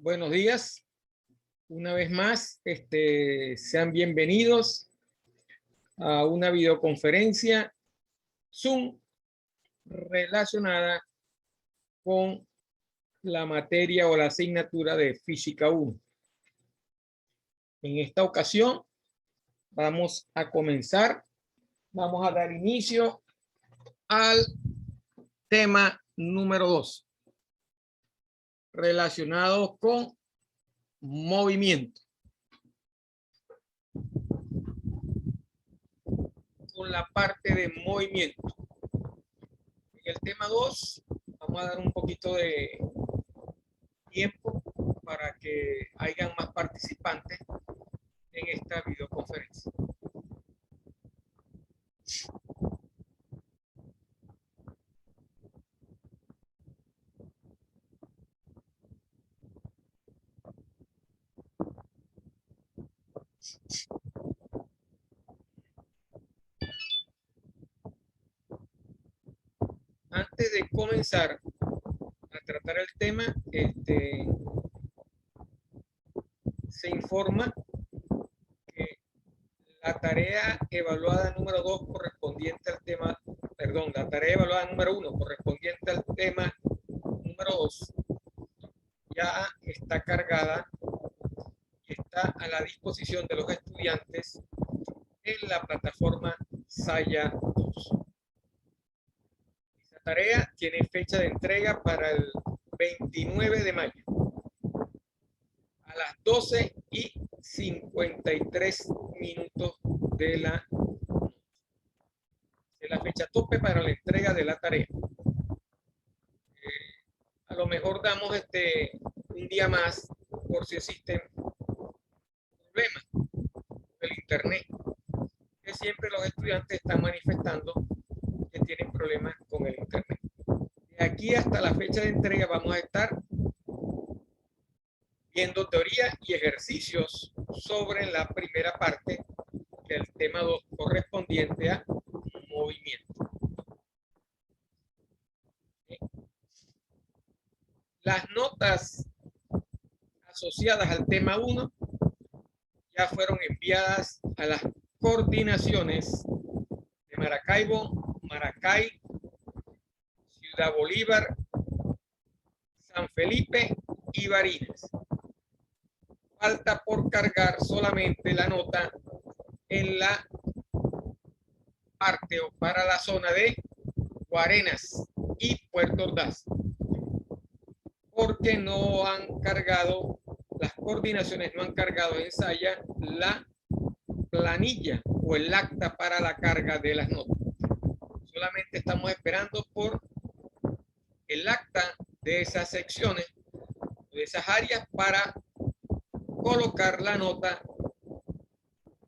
Buenos días. Una vez más, sean bienvenidos a una videoconferencia Zoom relacionada con la materia o la asignatura de Física 1. En esta ocasión vamos a comenzar, vamos a dar inicio al tema número 2, relacionado con movimiento. Con la parte de movimiento. En el tema 2 vamos a dar un poquito de tiempo para que hayan más participantes en esta videoconferencia. Antes de comenzar a tratar el tema, se informa que la tarea evaluada número 2 correspondiente al tema, perdón, la tarea evaluada número 1 correspondiente al tema número 2 ya está cargada y está a la disposición de los estudiantes en la plataforma Saya 2. Esta tarea tiene fecha de entrega para el 29 de mayo a las 12:53 de la noche. Es la fecha tope para la entrega de la tarea. A lo mejor damos un día más por si existen problemas con el internet, que siempre los estudiantes están manifestando que tienen problemas con el internet. De aquí hasta la fecha de entrega vamos a estar viendo teoría y ejercicios sobre la primera parte del tema 2 correspondiente a movimiento. Las notas asociadas al tema 1 ya fueron enviadas a las coordinaciones de Maracaibo, Maracay, Ciudad Bolívar, San Felipe y Barinas. Falta por cargar solamente la nota en la parte o para la zona de Guarenas y Puerto Ordaz, porque no han cargado, las coordinaciones no han cargado en Saya la planilla o el acta para la carga de las notas. Solamente estamos esperando por el acta de esas secciones, de esas áreas, para colocar la nota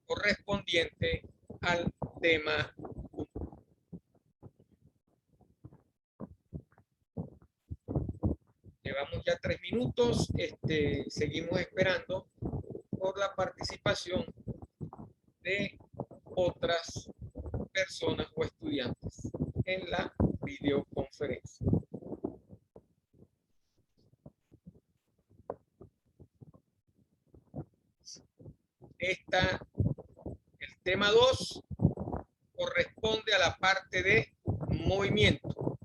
correspondiente al tema 1. Llevamos ya 3 minutos, seguimos esperando por la participación de otras personas o estudiantes en la videoconferencia. El tema 2 corresponde a la parte de movimiento.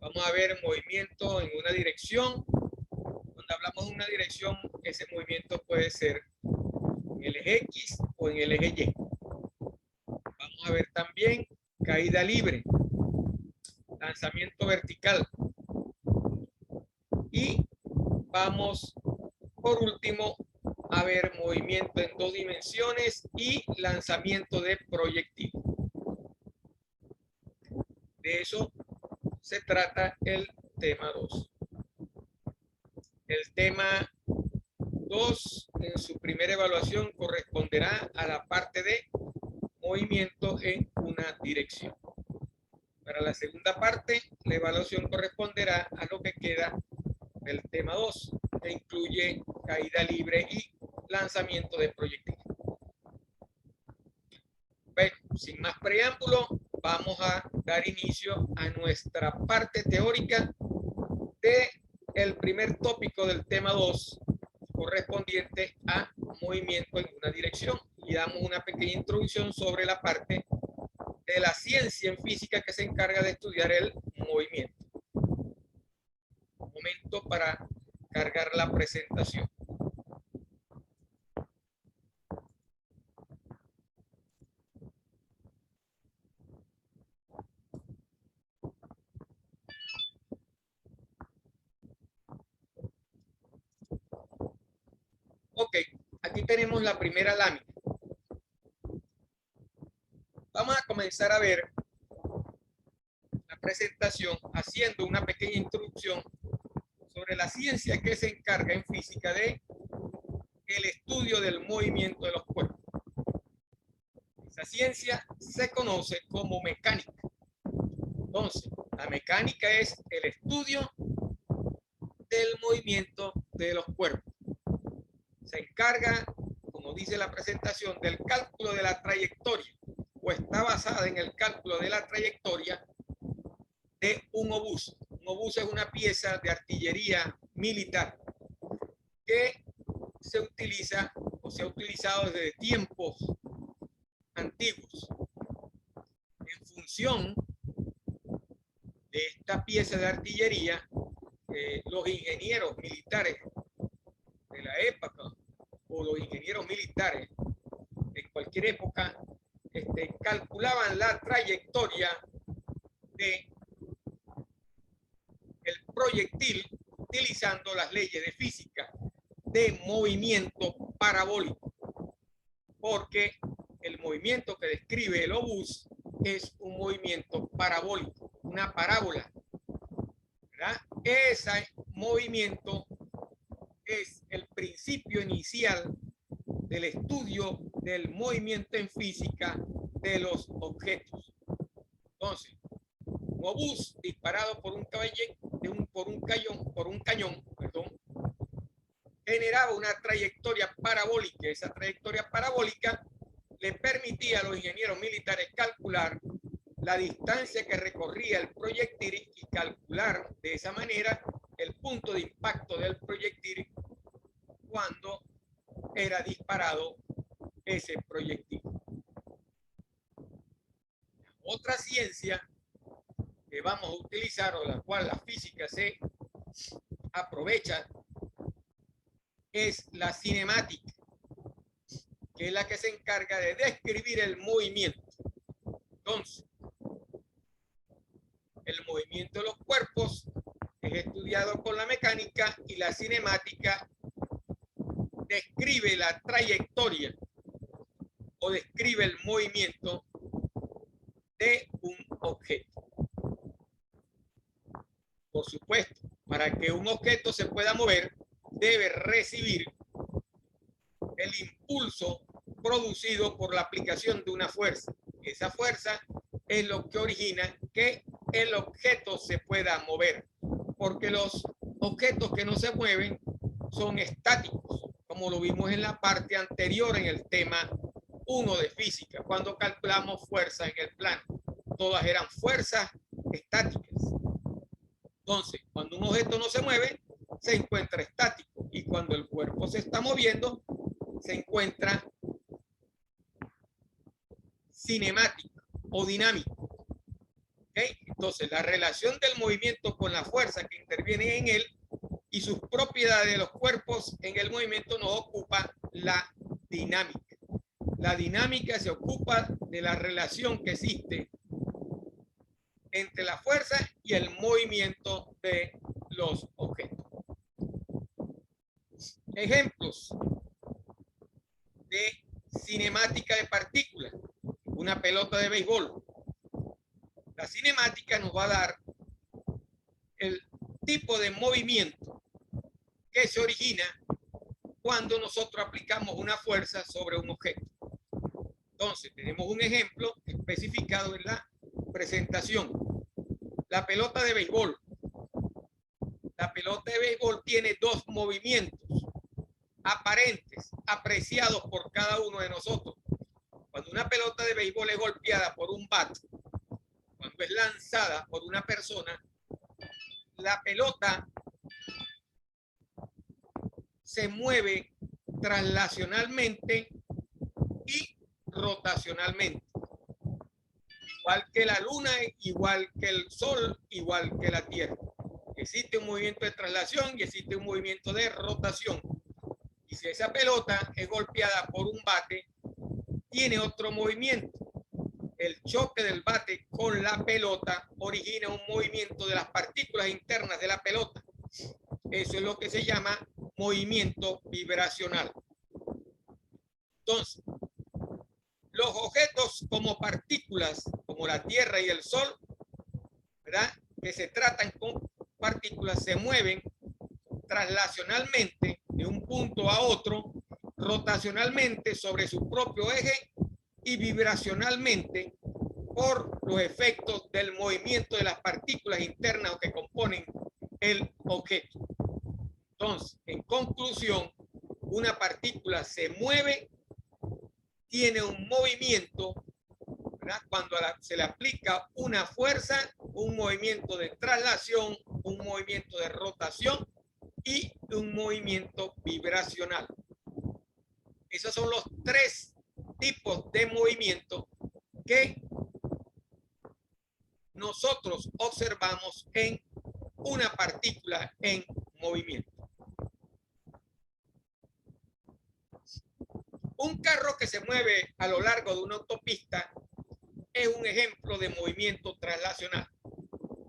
Vamos a ver movimiento en una dirección. Cuando hablamos de una dirección, ese movimiento puede ser en el eje X o en el eje Y. Vamos a ver también caída libre, lanzamiento vertical. Y vamos, por último, a ver movimiento en 2 dimensiones y lanzamiento de proyectil. De eso se trata el tema 2. El tema 2 en su primera evaluación corresponderá a la parte de movimiento en una dirección. Para la segunda parte, la evaluación corresponderá a lo que queda del tema 2, que incluye caída libre y lanzamiento de proyectiles. Bueno, sin más preámbulo, vamos a dar inicio a nuestra parte teórica de el primer tópico del tema 2 correspondiente a movimiento en una dirección y damos una pequeña introducción sobre la parte de la ciencia en física que se encarga de estudiar el movimiento. Un momento para cargar la presentación. Ok, aquí tenemos la primera lámina. Vamos a comenzar a ver la presentación haciendo una pequeña introducción sobre la ciencia que se encarga en física de el estudio del movimiento de los cuerpos. Esa ciencia se conoce como mecánica. Entonces, la mecánica es el estudio del movimiento de los cuerpos. Se encarga, como dice la presentación, del cálculo de la trayectoria, o está basada en el cálculo de la trayectoria de un obús. Un obús es una pieza de artillería militar que se utiliza o se ha utilizado desde tiempos antiguos. En función de esta pieza de artillería, los ingenieros militares de la época o los ingenieros militares de cualquier época calculaban la trayectoria de el proyectil utilizando las leyes de física de movimiento parabólico, porque el movimiento que describe el obús es un movimiento parabólico, una parábola, ¿verdad? Ese movimiento es el principio inicial del estudio del movimiento en física de los objetos. Entonces, un obús disparado por un cañón, generaba una trayectoria parabólica. Esa trayectoria parabólica le permitía a los ingenieros militares calcular la distancia que recorría el proyectil y calcular de esa manera el punto de impacto del proyectil cuando era disparado ese proyectil. Otra ciencia que vamos a utilizar, o la cual la física se aprovecha, es la cinemática, que es la que se encarga de describir el movimiento. Entonces, el movimiento de los cuerpos es estudiado con la mecánica y la cinemática describe la trayectoria o describe el movimiento de un objeto. Por supuesto, para que un objeto se pueda mover, debe recibir el impulso producido por la aplicación de una fuerza. Esa fuerza es lo que origina que el objeto se pueda mover, porque los objetos que no se mueven son estáticos, como lo vimos en la parte anterior en el tema 1 de física, cuando calculamos fuerza en el plano. Todas eran fuerzas estáticas. Entonces, cuando un objeto no se mueve, se encuentra estático, y cuando el cuerpo se está moviendo, se encuentra cinemático o dinámico. ¿Okay? Entonces, la relación del movimiento con la fuerza que interviene en él y sus propiedades de los cuerpos en el movimiento nos ocupa la dinámica. La dinámica se ocupa de la relación que existe entre la fuerza y el movimiento de los objetos. Ejemplos de cinemática de partículas. Una pelota de béisbol. La cinemática nos va a dar el tipo de movimiento que se origina cuando nosotros aplicamos una fuerza sobre un objeto. Entonces, tenemos un ejemplo especificado en la presentación. La pelota de béisbol. La pelota de béisbol tiene dos movimientos aparentes, apreciados por cada uno de nosotros. Cuando una pelota de béisbol es golpeada por un bat, cuando es lanzada por una persona, la pelota se mueve traslacionalmente y rotacionalmente. Igual que la luna, igual que el sol, igual que la tierra. Existe un movimiento de traslación y existe un movimiento de rotación. Y si esa pelota es golpeada por un bate, tiene otro movimiento. El choque del bate con la pelota origina un movimiento de las partículas internas de la pelota. Eso es lo que se llama movimiento vibracional. Entonces, los objetos como partículas, como la Tierra y el Sol, ¿verdad?, que se tratan con partículas, se mueven traslacionalmente de un punto a otro, rotacionalmente sobre su propio eje y vibracionalmente por los efectos del movimiento de las partículas internas que componen el objeto. Entonces, en conclusión, una partícula se mueve, tiene un movimiento, ¿verdad?, cuando se le aplica una fuerza, un movimiento de traslación, un movimiento de rotación y un movimiento vibracional. Esos son los tres tipos de movimiento que nosotros observamos en una partícula en movimiento. Un carro que se mueve a lo largo de una autopista es un ejemplo de movimiento traslacional.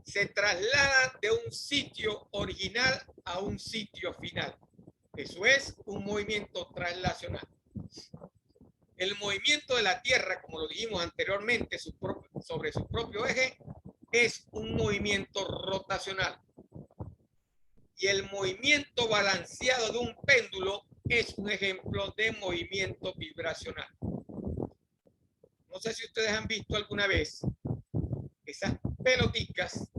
Se traslada de un sitio original a un sitio final. Eso es un movimiento traslacional. El movimiento de la Tierra, como lo dijimos anteriormente, sobre su propio eje, es un movimiento rotacional. Y el movimiento balanceado de un péndulo es un ejemplo de movimiento vibracional. No sé si ustedes han visto alguna vez esas peloticas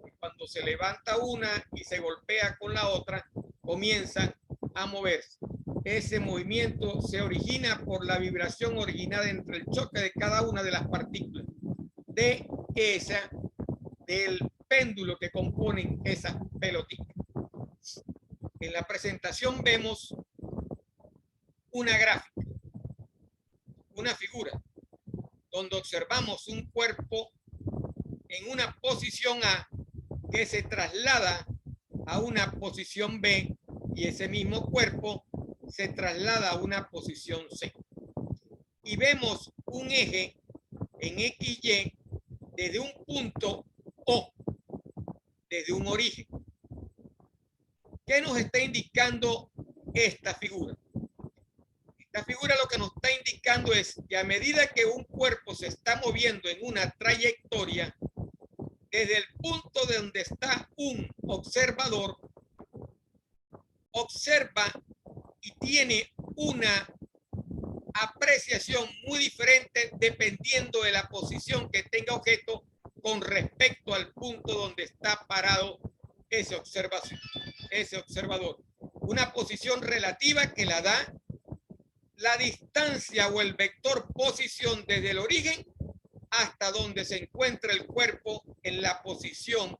que cuando se levanta una y se golpea con la otra, comienzan a moverse. Ese movimiento se origina por la vibración originada entre el choque de cada una de las partículas del péndulo que componen esas pelotitas. En la presentación vemos una gráfica, una figura, donde observamos un cuerpo en una posición A que se traslada a una posición B y ese mismo cuerpo se traslada a una posición C. Y vemos un eje en XY desde un punto O, desde un origen. ¿Qué nos está indicando esta figura? Esta figura lo que nos está indicando es que a medida que un cuerpo se está moviendo en una trayectoria, desde el punto de donde está un observador, observa y tiene una apreciación muy diferente dependiendo de la posición que tenga objeto con respecto al punto donde está parado ese observador. Una posición relativa que la da la distancia o el vector posición desde el origen hasta donde se encuentra el cuerpo en la posición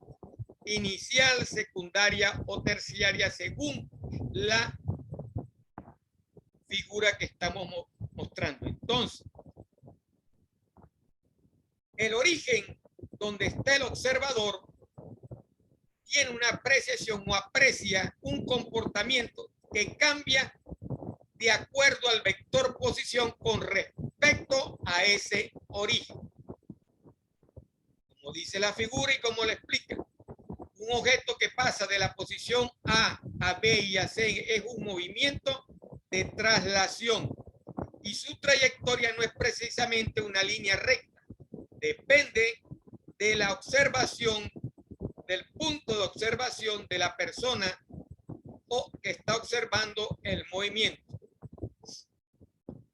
inicial, secundaria o terciaria según la figura que estamos mostrando. Entonces, el origen donde está el observador tiene una apreciación o aprecia un comportamiento que cambia de acuerdo al vector posición con respecto a ese origen. Como dice la figura y como le explica, un objeto que pasa de la posición A a B y a C es un movimiento de traslación y su trayectoria no es precisamente una línea recta. Depende de la observación, del punto de observación de la persona o que está observando el movimiento.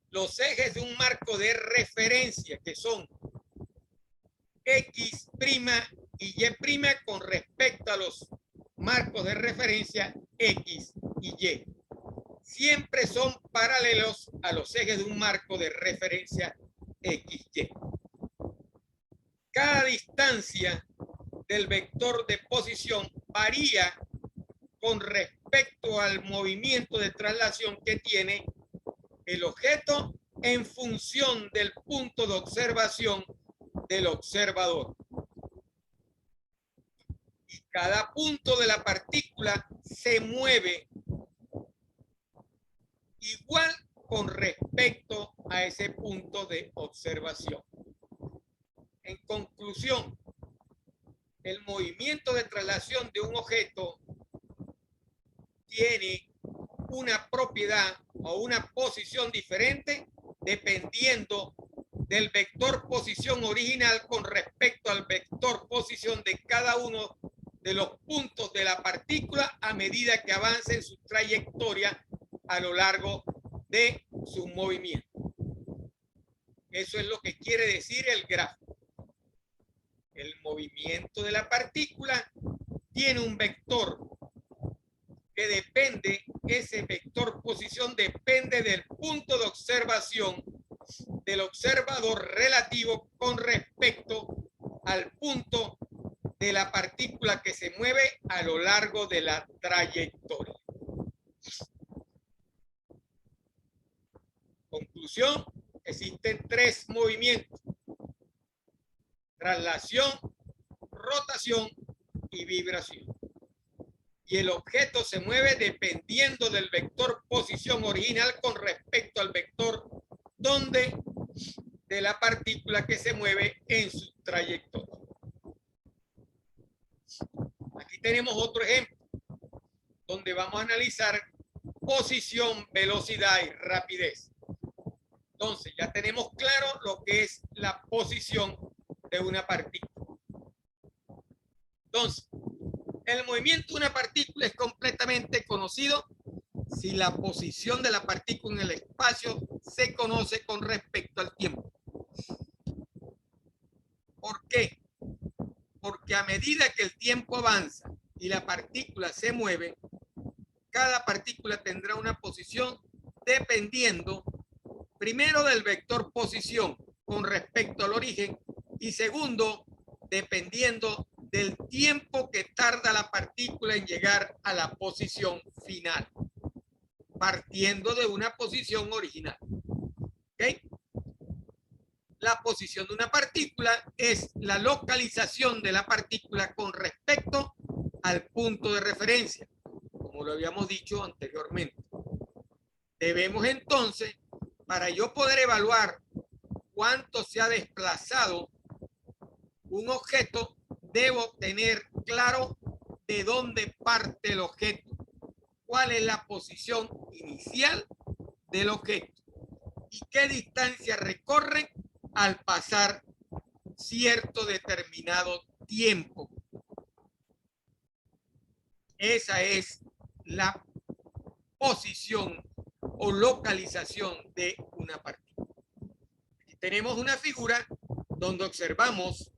Los ejes de un marco de referencia que son X' y Y' con respecto a los marcos de referencia X y Y. Siempre son paralelos a los ejes de un marco de referencia XY. Cada distancia del vector de posición varía con respecto respecto al movimiento de traslación que tiene el objeto en función del punto de observación del observador. Y cada punto de la partícula se mueve igual con respecto a ese punto de observación. En conclusión, el movimiento de traslación de un objeto tiene una propiedad o una posición diferente dependiendo del vector posición original con respecto al vector posición de cada uno de los puntos de la partícula a medida que avance en su trayectoria a lo largo de su movimiento. Eso es lo que quiere decir el gráfico. El movimiento de la partícula tiene un vector que depende, ese vector posición depende del punto de observación del observador relativo con respecto al punto de la partícula que se mueve a lo largo de la trayectoria. Conclusión, existen tres movimientos: traslación, rotación y vibración. Y el objeto se mueve dependiendo del vector posición original con respecto al vector donde de la partícula que se mueve en su trayectoria. Aquí tenemos otro ejemplo donde vamos a analizar posición, velocidad y rapidez. Entonces ya tenemos claro lo que es la posición de una partícula. Entonces, el movimiento de una partícula es completamente conocido si la posición de la partícula en el espacio se conoce con respecto al tiempo. ¿Por qué? Porque a medida que el tiempo avanza y la partícula se mueve, cada partícula tendrá una posición dependiendo primero del vector posición con respecto al origen y segundo, dependiendo del tiempo que tarda la partícula en llegar a la posición final, partiendo de una posición original. ¿Okay? La posición de una partícula es la localización de la partícula con respecto al punto de referencia, como lo habíamos dicho anteriormente. Debemos entonces, para yo poder evaluar cuánto se ha desplazado un objeto, debo tener claro de dónde parte el objeto, cuál es la posición inicial del objeto y qué distancia recorre al pasar cierto determinado tiempo. Esa es la posición o localización de una partícula. Aquí tenemos una figura donde observamos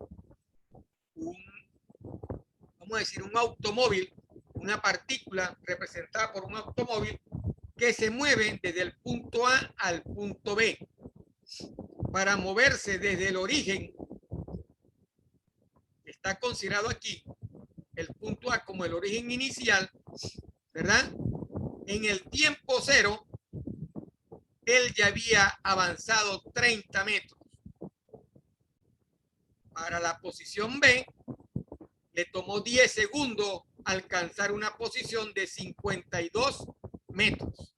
un automóvil, una partícula representada por un automóvil que se mueve desde el punto A al punto B. Para moverse desde el origen, está considerado aquí el punto A como el origen inicial, ¿verdad? En el tiempo cero, él ya había avanzado 30 metros. Para la posición B, le tomó 10 segundos alcanzar una posición de 52 metros.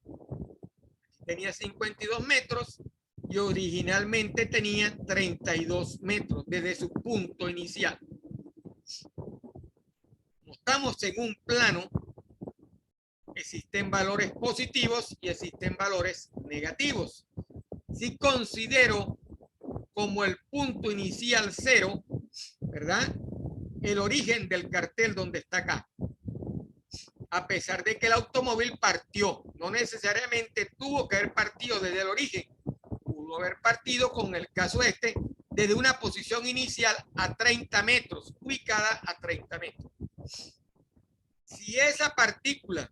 Tenía 52 metros y originalmente tenía 32 metros desde su punto inicial. Como estamos en un plano, existen valores positivos y existen valores negativos. Si considero como el punto inicial 0, ¿verdad? El origen del cartel donde está acá. A pesar de que el automóvil partió, no necesariamente tuvo que haber partido desde el origen, pudo haber partido, con el caso este, desde una posición inicial a 30 metros, ubicada a 30 metros. Si esa partícula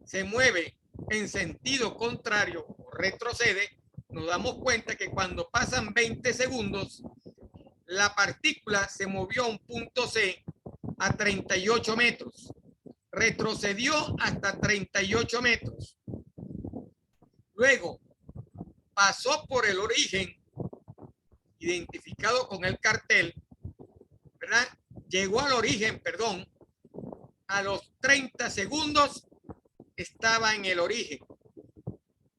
se mueve en sentido contrario o retrocede, nos damos cuenta que cuando pasan 20 segundos, la partícula se movió a un punto C a 38 metros. retrocedió hasta 38 metros. Luego pasó por el origen identificado con el cartel, ¿verdad? Llegó al origen, perdón, a los 30 segundos estaba en el origen.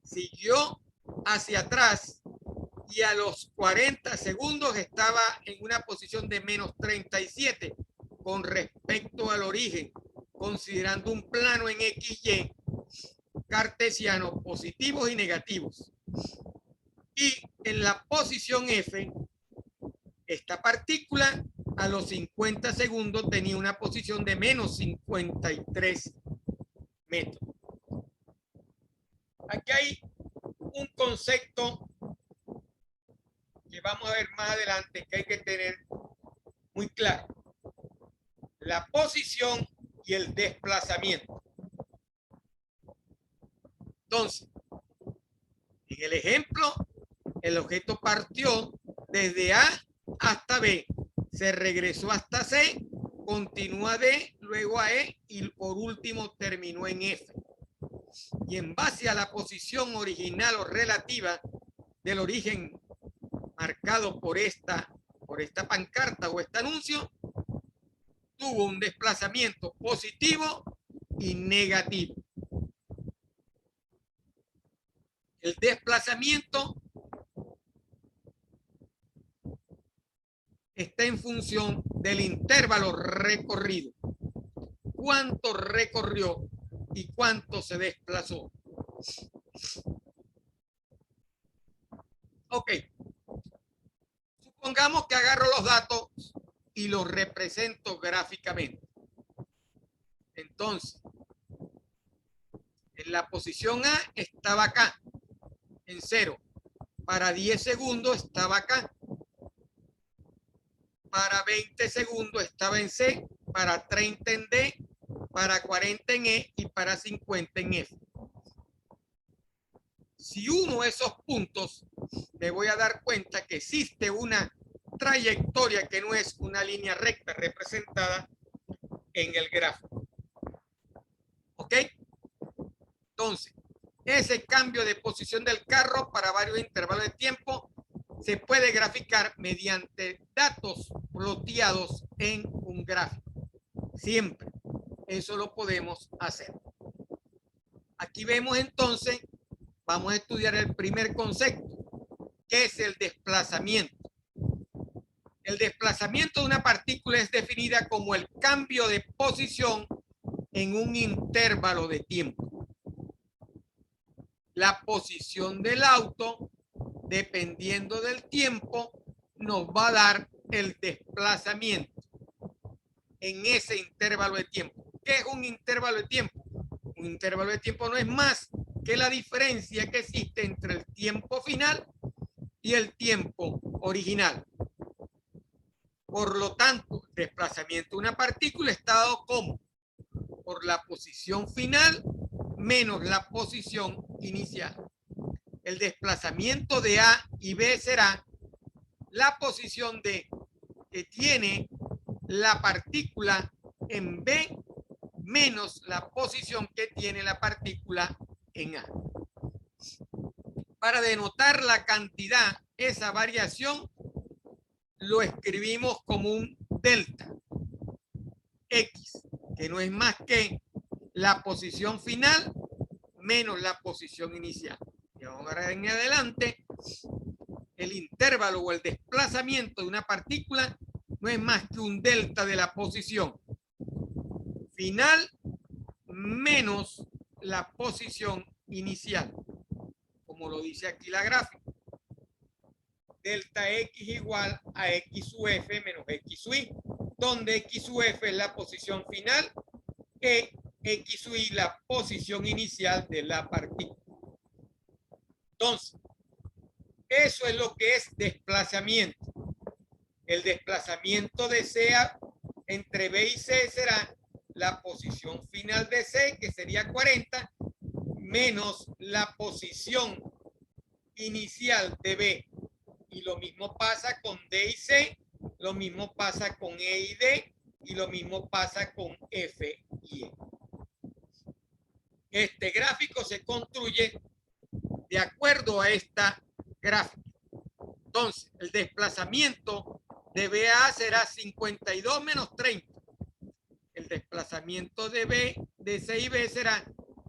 Siguió hacia atrás y a los 40 segundos estaba en una posición de menos 37 con respecto al origen, considerando un plano en XY cartesiano positivos y negativos. Y en la posición F, esta partícula a los 50 segundos tenía una posición de menos 53 metros. Aquí hay un concepto que vamos a ver más adelante que hay que tener muy claro. La posición y el desplazamiento. Entonces, en el ejemplo, el objeto partió desde A hasta B, se regresó hasta C, continúa a D, luego a E y por último terminó en F. Y en base a la posición original o relativa del origen marcado por esta pancarta o este anuncio, tuvo un desplazamiento positivo y negativo. El desplazamiento está en función del intervalo recorrido. ¿Cuánto recorrió y cuánto se desplazó? Ok. Supongamos que agarro los datos y los represento gráficamente. Entonces, en la posición A estaba acá, en 0. Para 10 segundos estaba acá. Para 20 segundos estaba en C. Para 30 en D. Para 40 en E. Y para 50 en F. Si uno de esos puntos, me voy a dar cuenta que existe una trayectoria que no es una línea recta representada en el gráfico. ¿Ok? Entonces, ese cambio de posición del carro para varios intervalos de tiempo se puede graficar mediante datos ploteados en un gráfico. Siempre. Eso lo podemos hacer. Aquí vemos entonces, vamos a estudiar el primer concepto, que es el desplazamiento. El desplazamiento de una partícula es definida como el cambio de posición en un intervalo de tiempo. La posición del auto, dependiendo del tiempo, nos va a dar el desplazamiento en ese intervalo de tiempo. ¿Qué es un intervalo de tiempo? Un intervalo de tiempo no es más que la diferencia que existe entre el tiempo final y el tiempo original. Por lo tanto, el desplazamiento de una partícula está dado como por la posición final menos la posición inicial. El desplazamiento de A y B será la posición D que tiene la partícula en B menos la posición que tiene la partícula en A. Para denotar la cantidad, esa variación, lo escribimos como un delta X, que no es más que la posición final menos la posición inicial. Y ahora en adelante, el intervalo o el desplazamiento de una partícula no es más que un delta de la posición final menos la posición inicial, como lo dice aquí la gráfica. Delta X igual a X sub F menos X sub Y, donde X sub F es la posición final y X sub Y la posición inicial de la partícula. Entonces, eso es lo que es desplazamiento. El desplazamiento de C entre B y C será la posición final de C, que sería 40, menos la posición inicial de B. Y lo mismo pasa con D y C, lo mismo pasa con E y D, y lo mismo pasa con F y E. Este gráfico se construye de acuerdo a esta gráfica. Entonces, el desplazamiento de BA será 52 menos 30. El desplazamiento de B, de C y B será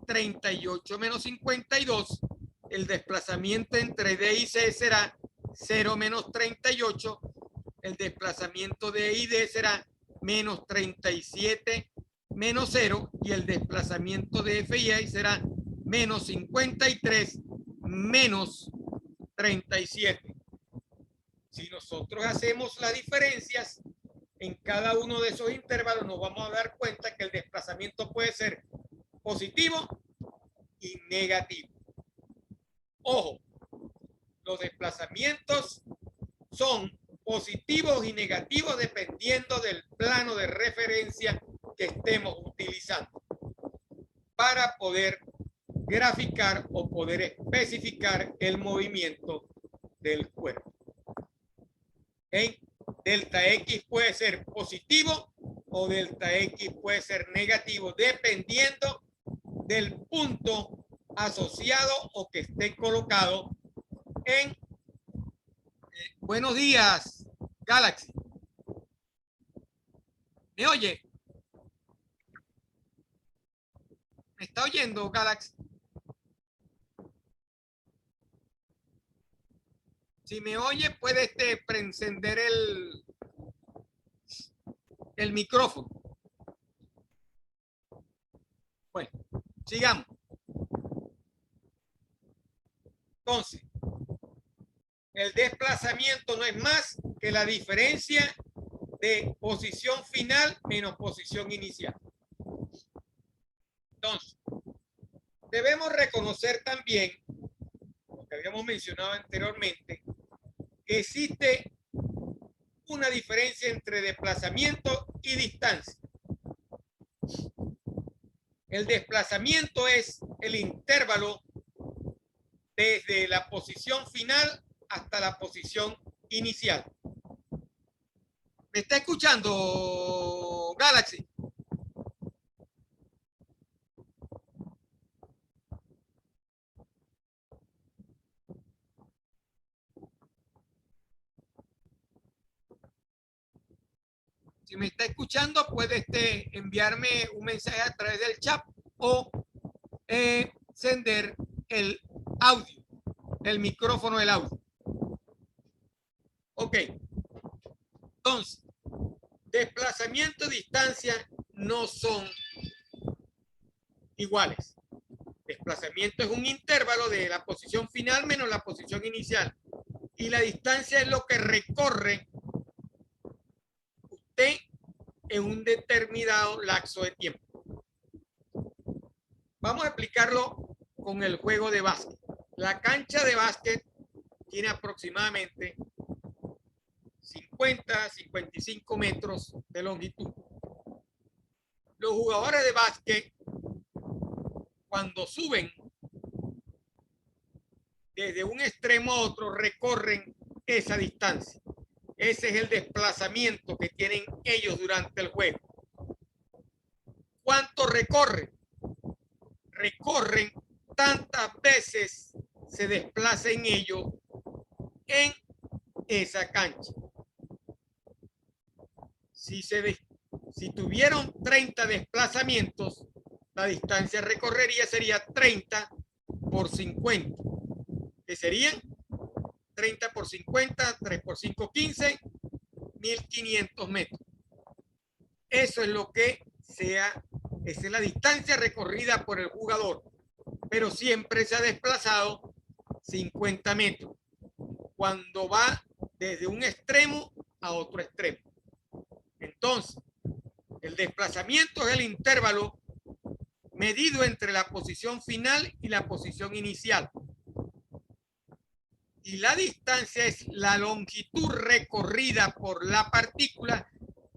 38 menos 52. El desplazamiento entre D y C será 0 menos 38. El desplazamiento de E y D será menos 37 menos 0. Y el desplazamiento de F y I será menos 53 menos 37. Si nosotros hacemos las diferencias en cada uno de esos intervalos, nos vamos a dar cuenta que el desplazamiento puede ser positivo y negativo. Ojo, los desplazamientos son positivos y negativos dependiendo del plano de referencia que estemos utilizando para poder graficar o poder especificar el movimiento del cuerpo. En delta X puede ser positivo o delta X puede ser negativo dependiendo del punto asociado o que esté colocado en buenos días, Galaxy. ¿Me oye? ¿Me está oyendo, Galaxy? Si me oye, puede preencender el micrófono. Bueno, sigamos. Entonces, el desplazamiento no es más que la diferencia de posición final menos posición inicial. Entonces, debemos reconocer también, lo que habíamos mencionado anteriormente, que existe una diferencia entre desplazamiento y distancia. El desplazamiento es el intervalo desde la posición final hasta la posición inicial. ¿Me está escuchando, Galaxy? Si me está escuchando, puede enviarme un mensaje a través del chat o encender el audio, el micrófono del audio. Ok. Entonces, desplazamiento y distancia no son iguales. Desplazamiento es un intervalo de la posición final menos la posición inicial. Y la distancia es lo que recorre usted en un determinado lapso de tiempo. Vamos a explicarlo con el juego de básquet. La cancha de básquet tiene aproximadamente 50-55 metros de longitud. Los jugadores de básquet, cuando suben desde un extremo a otro, recorren esa distancia. Ese es el desplazamiento que tienen ellos durante el juego. ¿Cuánto recorren? Recorren tantas veces se desplacen ellos en esa cancha. Si tuvieron 30 desplazamientos, la distancia recorrería sería 30 por 50, que serían 30 por 50, 3 por 5, 15, 1500 metros. Eso es lo que esa es la distancia recorrida por el jugador, pero siempre se ha desplazado 50 metros cuando va desde un extremo a otro extremo. Entonces, el desplazamiento es el intervalo medido entre la posición final y la posición inicial. Y la distancia es la longitud recorrida por la partícula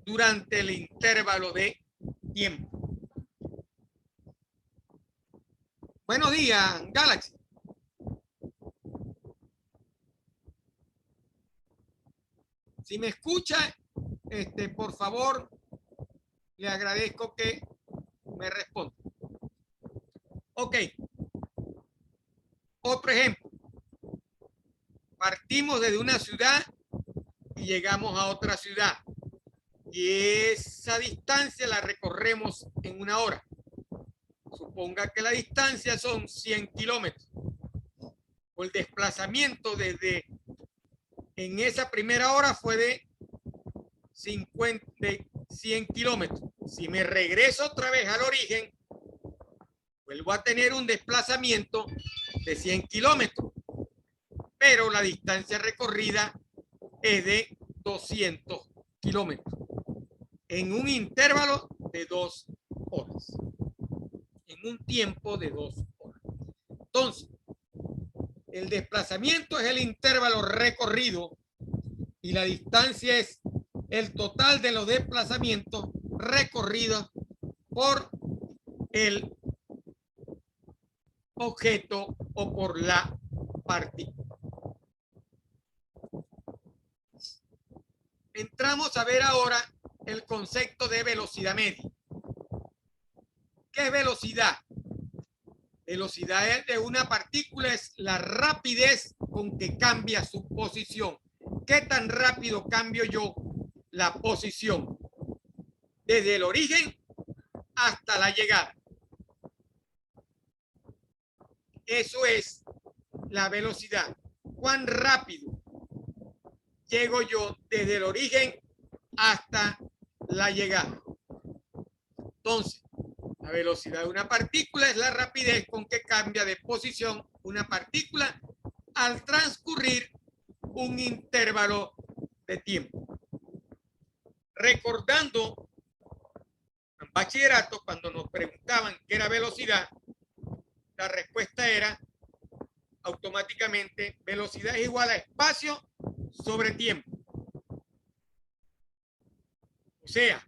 durante el intervalo de tiempo. Buenos días, Galaxy. Si me escucha, por favor, le agradezco que me responda. Ok. Otro ejemplo. Partimos desde una ciudad y llegamos a otra ciudad. Y esa distancia la recorremos en una hora. Suponga que la distancia son 100 kilómetros. O el desplazamiento desde en esa primera hora fue de 100 kilómetros. Si me regreso otra vez al origen, vuelvo a tener un desplazamiento de 100 kilómetros. Pero la distancia recorrida es de 200 kilómetros en un intervalo de 2 horas. En un tiempo de 2 horas. Entonces, el desplazamiento es el intervalo recorrido y la distancia es el total de los desplazamientos recorridos por el objeto o por la partícula. Entramos a ver ahora el concepto de velocidad media. ¿Qué es velocidad? Velocidad de una partícula es la rapidez con que cambia su posición. ¿Qué tan rápido cambio yo la posición? Desde el origen hasta la llegada. Eso es la velocidad. ¿Cuán rápido llego yo desde el origen hasta la llegada? Entonces, la velocidad de una partícula es la rapidez con que cambia de posición una partícula al transcurrir un intervalo de tiempo. Recordando en bachillerato, cuando nos preguntaban qué era velocidad, la respuesta era automáticamente velocidad es igual a espacio sobre tiempo. O sea,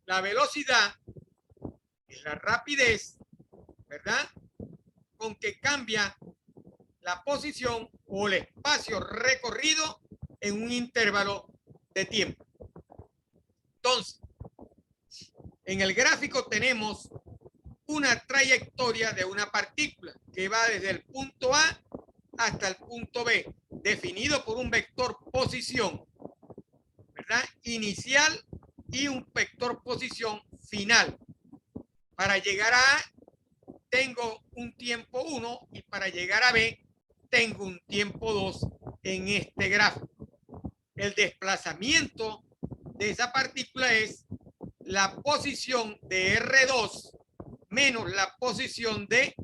la velocidad es la rapidez, ¿verdad?, con que cambia la posición o el espacio recorrido en un intervalo de tiempo. Entonces, en el gráfico tenemos una trayectoria de una partícula que va desde el punto A hasta el punto B, definido por un vector posición, ¿verdad?, inicial y un vector posición final. Para llegar a A tengo un tiempo 1 y para llegar a B tengo un tiempo 2 en este gráfico. El desplazamiento de esa partícula es la posición de R2 menos la posición de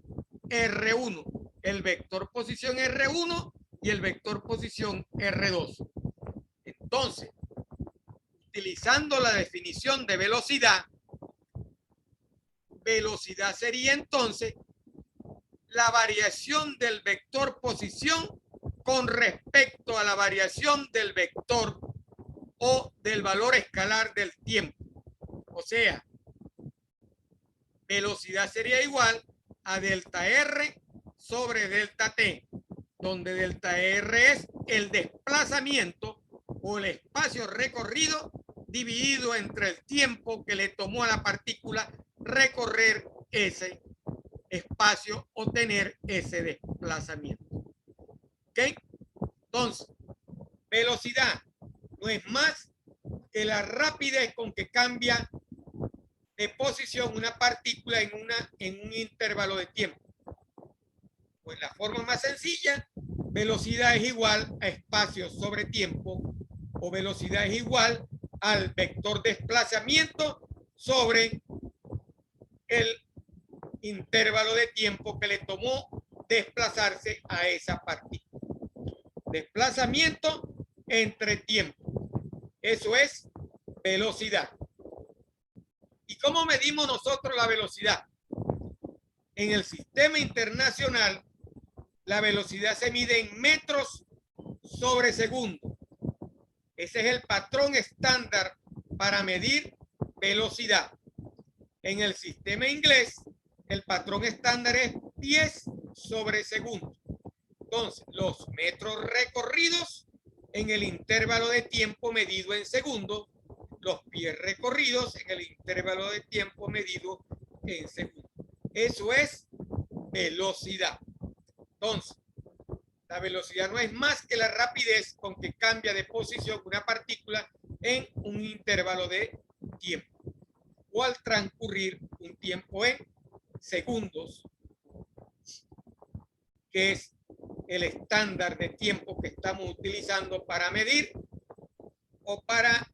R1, el vector posición R1 y el vector posición R2. Entonces, utilizando la definición de velocidad, velocidad sería entonces la variación del vector posición con respecto a la variación del vector o del valor escalar del tiempo. O sea, velocidad sería igual a delta R sobre delta T, donde delta R es el desplazamiento o el espacio recorrido dividido entre el tiempo que le tomó a la partícula recorrer ese espacio o tener ese desplazamiento. ¿Ok? Entonces, velocidad no es más que la rapidez con que cambia de posición una partícula en un intervalo de tiempo. Pues la forma más sencilla, velocidad es igual a espacio sobre tiempo, o velocidad es igual al vector desplazamiento sobre el intervalo de tiempo que le tomó desplazarse a esa partícula. Desplazamiento entre tiempo. Eso es velocidad. ¿Y cómo medimos nosotros la velocidad? En el sistema internacional, la velocidad se mide en metros sobre segundo. Ese es el patrón estándar para medir velocidad. En el sistema inglés, el patrón estándar es pies sobre segundo. Entonces, los metros recorridos en el intervalo de tiempo medido en segundos, los pies recorridos en el intervalo de tiempo medido en segundos. Eso es velocidad. Entonces, la velocidad no es más que la rapidez con que cambia de posición una partícula en un intervalo de tiempo o al transcurrir un tiempo en segundos, que es el estándar de tiempo que estamos utilizando para medir o para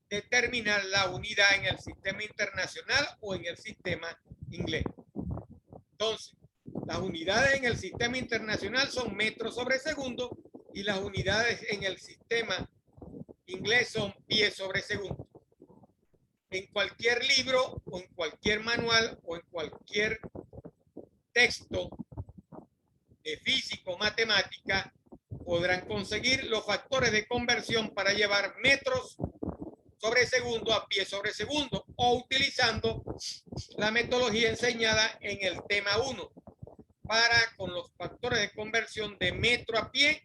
determinar la unidad en el sistema internacional o en el sistema inglés. Entonces, las unidades en el sistema internacional son metros sobre segundo y las unidades en el sistema inglés son pies sobre segundo. En cualquier libro o en cualquier manual o en cualquier texto de física o matemática podrán conseguir los factores de conversión para llevar metros sobre segundo a pie sobre segundo o utilizando la metodología enseñada en el tema 1 para con los factores de conversión de metro a pie,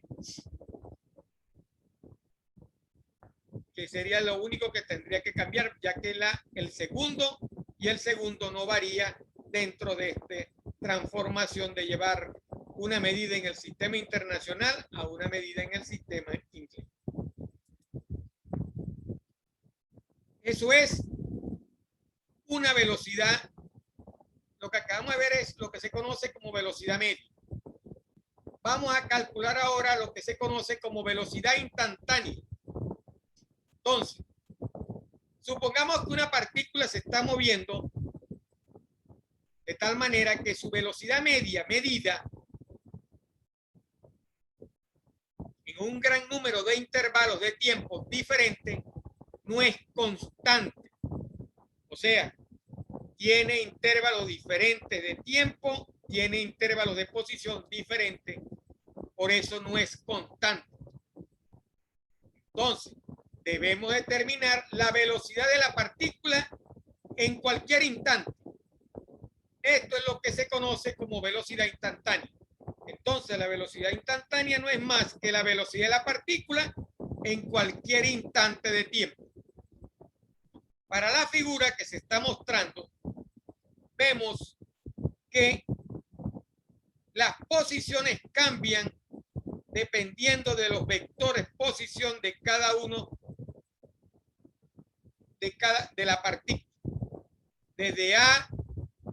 que sería lo único que tendría que cambiar, ya que el segundo y el segundo no varía dentro de esta transformación de llevar una medida en el sistema internacional a una medida en el sistema inglés. Eso es una velocidad. Lo que acabamos de ver es lo que se conoce como velocidad media. Vamos a calcular ahora lo que se conoce como velocidad instantánea. Entonces, supongamos que una partícula se está moviendo de tal manera que su velocidad media medida en un gran número de intervalos de tiempo diferentes no es constante. O sea, tiene intervalos diferentes de tiempo, tiene intervalos de posición diferentes, por eso no es constante. Entonces, debemos determinar la velocidad de la partícula en cualquier instante. Esto es lo que se conoce como velocidad instantánea. Entonces, la velocidad instantánea no es más que la velocidad de la partícula en cualquier instante de tiempo. Para la figura que se está mostrando, vemos que las posiciones cambian dependiendo de los vectores posición de cada uno de la partícula. Desde A,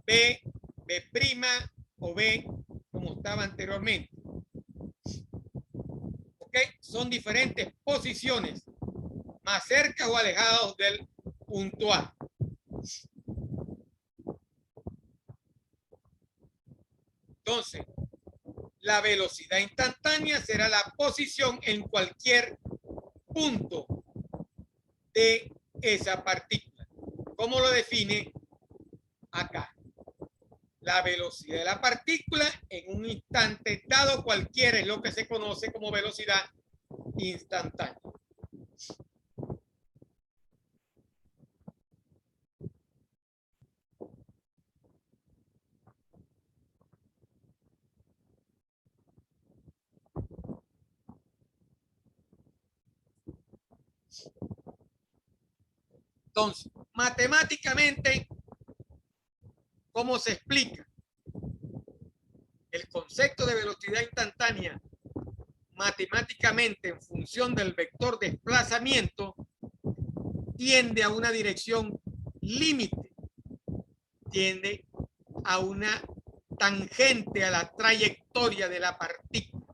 B, B' o B, como estaba anteriormente. ¿Ok? Son diferentes posiciones, más cerca o alejados del punto A. Entonces, la velocidad instantánea será la posición en cualquier punto de esa partícula. ¿Cómo lo define acá? La velocidad de la partícula en un instante dado cualquiera es lo que se conoce como velocidad instantánea. Entonces, matemáticamente, ¿cómo se explica? El concepto de velocidad instantánea matemáticamente en función del vector desplazamiento tiende a una dirección límite, tiende a una tangente a la trayectoria de la partícula.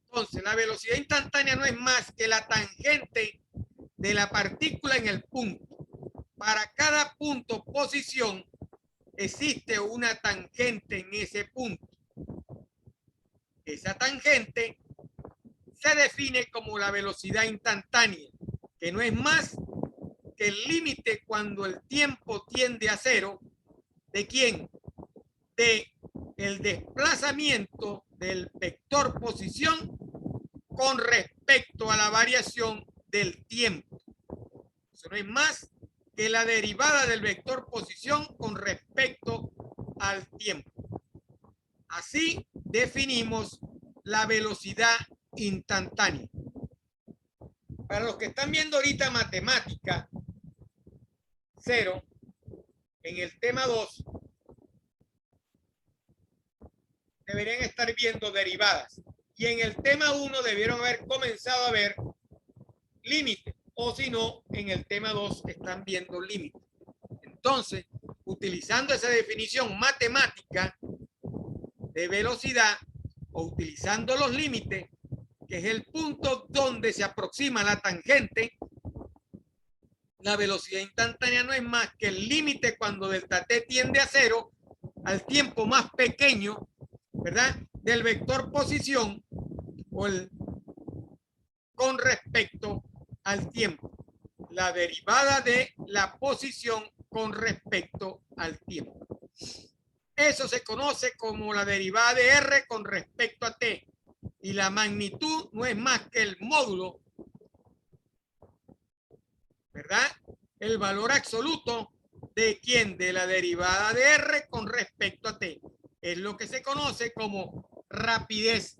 Entonces, la velocidad instantánea no es más que la tangente de la partícula en el punto. Para cada punto posición existe una tangente en ese punto. Esa tangente se define como la velocidad instantánea, que no es más que el límite cuando el tiempo tiende a cero. ¿De quién? De el desplazamiento del vector posición con respecto a la variación del tiempo. Eso no es más que la derivada del vector posición con respecto al tiempo. Así definimos la velocidad instantánea. Para los que están viendo ahorita matemática 0, en el tema 2, deberían estar viendo derivadas. Y en el tema 1 debieron haber comenzado a ver límites. O si no, en el tema 2 están viendo límites. Entonces, utilizando esa definición matemática de velocidad o utilizando los límites, que es el punto donde se aproxima la tangente, la velocidad instantánea no es más que el límite cuando delta t tiende a cero al tiempo más pequeño, ¿verdad?, del vector posición o el con respecto al tiempo. La derivada de la posición con respecto al tiempo. Eso se conoce como la derivada de r con respecto a t. Y la magnitud no es más que el módulo, ¿verdad?, el valor absoluto de ¿quién? De la derivada de r con respecto a t. Es lo que se conoce como rapidez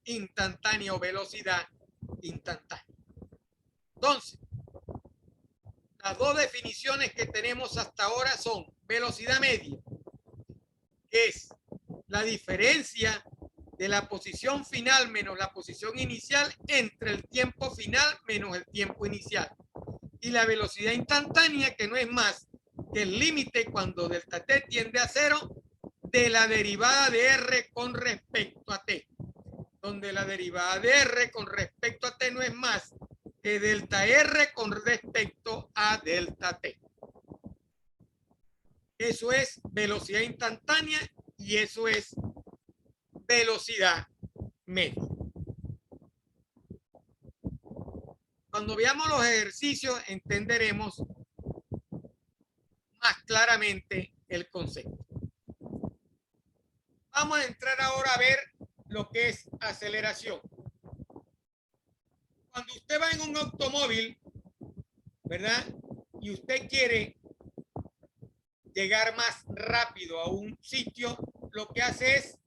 instantánea o velocidad instantánea. Entonces, las dos definiciones que tenemos hasta ahora son velocidad media, que es la diferencia de la posición final menos la posición inicial entre el tiempo final menos el tiempo inicial. Y la velocidad instantánea, que no es más que el límite cuando delta t tiende a cero de la derivada de r con respecto a t, donde la derivada de r con respecto a t no es más que delta r con respecto a delta t. Eso es velocidad instantánea y eso es velocidad media. Cuando veamos los ejercicios entenderemos más claramente el concepto. Vamos a entrar ahora a ver lo que es aceleración. Cuando usted va en un automóvil, ¿verdad?, y usted quiere llegar más rápido a un sitio, lo que hace es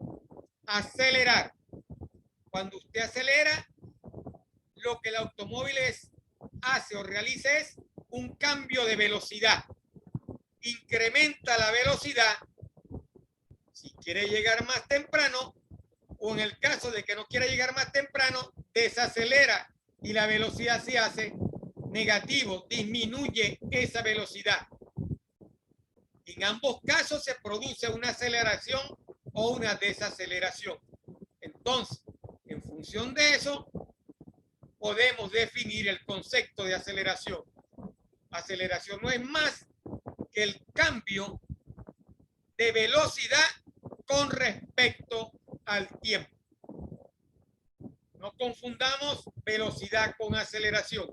acelerar. Cuando usted acelera, lo que el automóvil hace o realiza es un cambio de velocidad. Incrementa la velocidad si quiere llegar más temprano, o en el caso de que no quiera llegar más temprano, desacelera y la velocidad se hace negativo, disminuye esa velocidad. En ambos casos se produce una aceleración o una desaceleración. Entonces, en función de eso, podemos definir el concepto de aceleración. Aceleración no es más que el cambio de velocidad con respecto al tiempo. No confundamos velocidad con aceleración.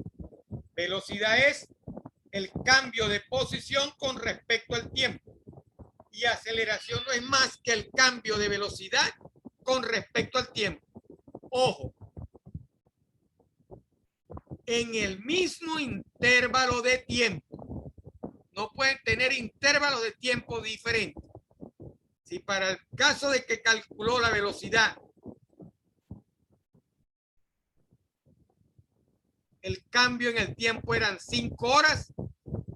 Velocidad es el cambio de posición con respecto al tiempo. Y aceleración no es más que el cambio de velocidad con respecto al tiempo. Ojo, en el mismo intervalo de tiempo. No pueden tener intervalos de tiempo diferentes. Si para el caso de que calculó la velocidad, el cambio en el tiempo eran 5 horas,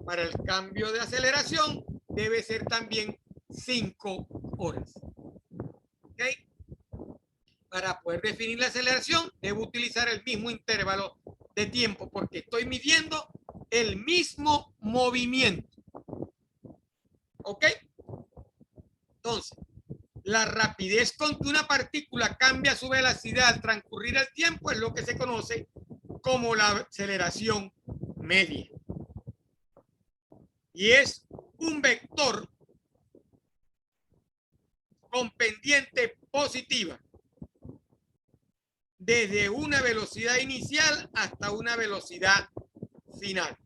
para el cambio de aceleración debe ser también 5 horas. ¿Okay? Para poder definir la aceleración, debo utilizar el mismo intervalo de tiempo porque estoy midiendo el mismo movimiento. ¿Ok? Entonces, la rapidez con que una partícula cambia su velocidad al transcurrir el tiempo es lo que se conoce como la aceleración media. Y es un vector con pendiente positiva desde una velocidad inicial hasta una velocidad final.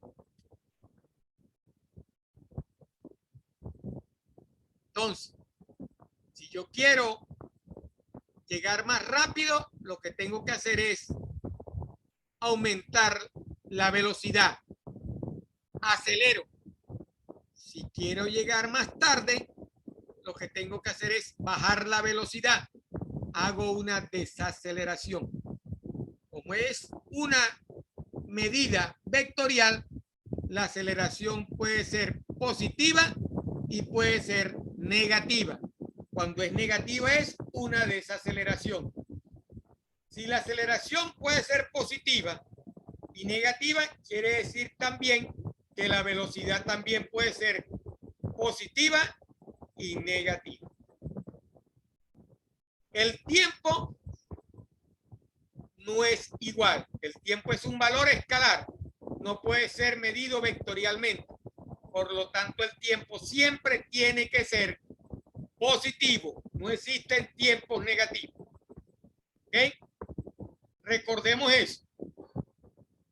Entonces, si yo quiero llegar más rápido, lo que tengo que hacer es aumentar la velocidad. Acelero. Si quiero llegar más tarde, lo que tengo que hacer es bajar la velocidad. Hago una desaceleración. Como es una medida vectorial, la aceleración puede ser positiva y puede ser negativa. Cuando es negativa es una desaceleración. Si la aceleración puede ser positiva y negativa, quiere decir también que la velocidad también puede ser positiva y negativa. El tiempo no es igual. El tiempo es un valor escalar. No puede ser medido vectorialmente. Por lo tanto, el tiempo siempre tiene que ser positivo. No existen tiempos negativos. ¿Ok? Recordemos eso.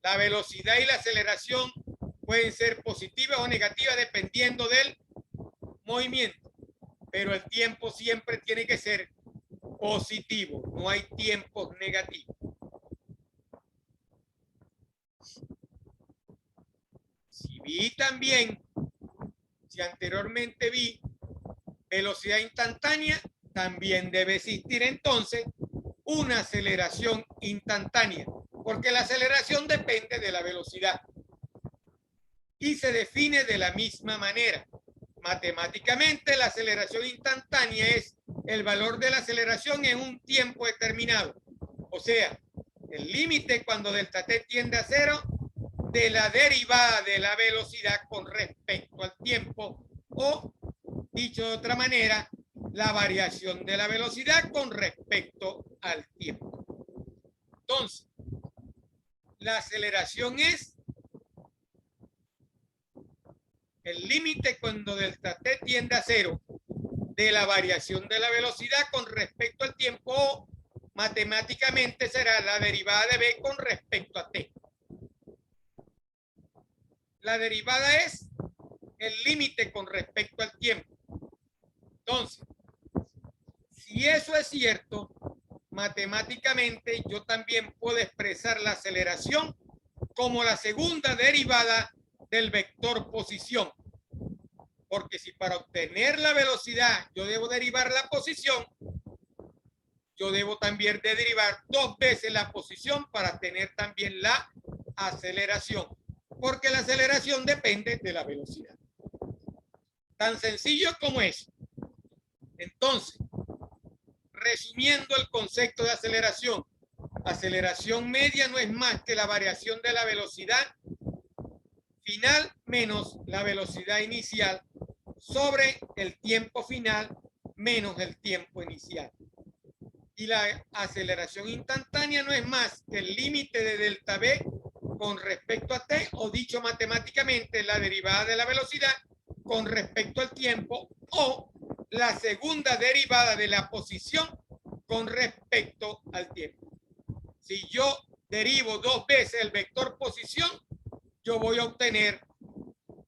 La velocidad y la aceleración pueden ser positivas o negativas dependiendo del movimiento. Pero el tiempo siempre tiene que ser positivo. No hay tiempos negativos. Si vi también, si anteriormente vi velocidad instantánea, también debe existir entonces una aceleración instantánea, porque la aceleración depende de la velocidad y se define de la misma manera. Matemáticamente, la aceleración instantánea es el valor de la aceleración en un tiempo determinado. O sea, el límite cuando delta t tiende a cero de la derivada de la velocidad con respecto al tiempo, o dicho de otra manera, la variación de la velocidad con respecto al tiempo. Entonces, la aceleración es el límite cuando delta t tiende a cero de la variación de la velocidad con respecto al tiempo, o matemáticamente será la derivada de b con respecto a t. La derivada es el límite con respecto al tiempo. Entonces, si eso es cierto, matemáticamente yo también puedo expresar la aceleración como la segunda derivada del vector posición. Porque si para obtener la velocidad yo debo derivar la posición, yo debo también derivar dos veces la posición para tener también la aceleración. Porque la aceleración depende de la velocidad. Tan sencillo como eso. Entonces, resumiendo el concepto de aceleración, aceleración media no es más que la variación de la velocidad final menos la velocidad inicial sobre el tiempo final menos el tiempo inicial. Y la aceleración instantánea no es más que el límite de delta b con respecto a t, o dicho matemáticamente, la derivada de la velocidad con respecto al tiempo, o la segunda derivada de la posición con respecto al tiempo. Si yo derivo dos veces el vector posición, yo voy a obtener